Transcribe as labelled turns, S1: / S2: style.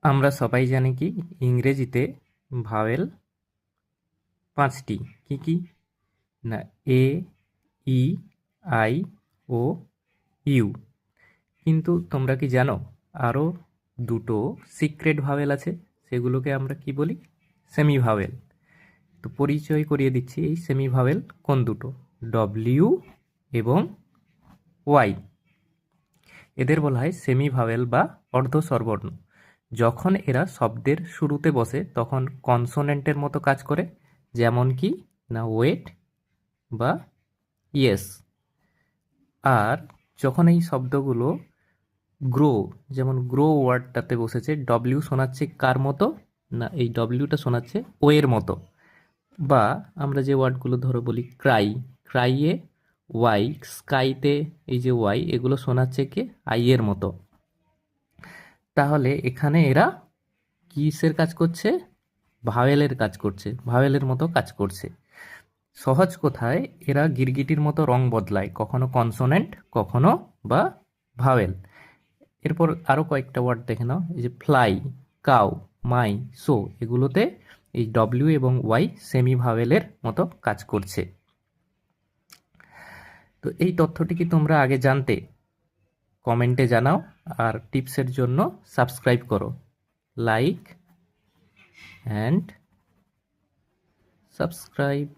S1: আমরা সবাই জানি কি ইংরেজিতে ভাওয়েল ৫টি। কি কি? না, এ, ই, আই, ও, ইউ। কিন্তু তোমরা কি জানো আরও দুটো সিক্রেট ভাওয়েল আছে, সেগুলোকে আমরা কি বলি? Semi vowel. তো পরিচয় করিয়ে দিচ্ছি এই সেমি ভাওয়েল কোন দুটো, ডব্লিউ এবং ওয়াই। এদের বলা হয় সেমি ভাওয়েল বা অর্ধ স্বরবর্ণ। যখন এরা শব্দের শুরুতে বসে তখন কনসোনেন্টের মতো কাজ করে, যেমন কি না ওয়েট বা ইয়েস। আর যখন এই শব্দগুলো গ্রো, যেমন গ্রো ওয়ার্ডটাতে বসেছে, ডব্লিউ শোনাচ্ছে কার মতো? না, এই ডব্লিউটা শোনাচ্ছে ও এর মতো। বা আমরা যে ওয়ার্ডগুলো ধরো বলি ক্রাই, ক্রাইয়ে ওয়াই, স্কাইতে এই যে ওয়াই, এগুলো শোনাচ্ছে কে? আই এর মতো। তাহলে এখানে এরা কিসের কাজ করছে? ভাওয়েলের কাজ করছে, ভাওয়েলের মতো কাজ করছে। সহজ কথায় এরা গিরগিটির মতো রং বদলায়, কখনো কনসোনেন্ট কখনো বা ভাওয়েল। এরপর আরও কয়েকটা ওয়ার্ড দেখে নাও, এই যে ফ্লাই, কাউ, মাই, সো, এগুলোতে এই ডব্লিউ এবং ওয়াই সেমি ভাওয়েলের মতো কাজ করছে। তো এই তথ্যটি কি তোমরা আগে জানতে? কমেন্টে জানাও, আর টিপসের জন্য সাবস্ক্রাইব করো। Like and subscribe.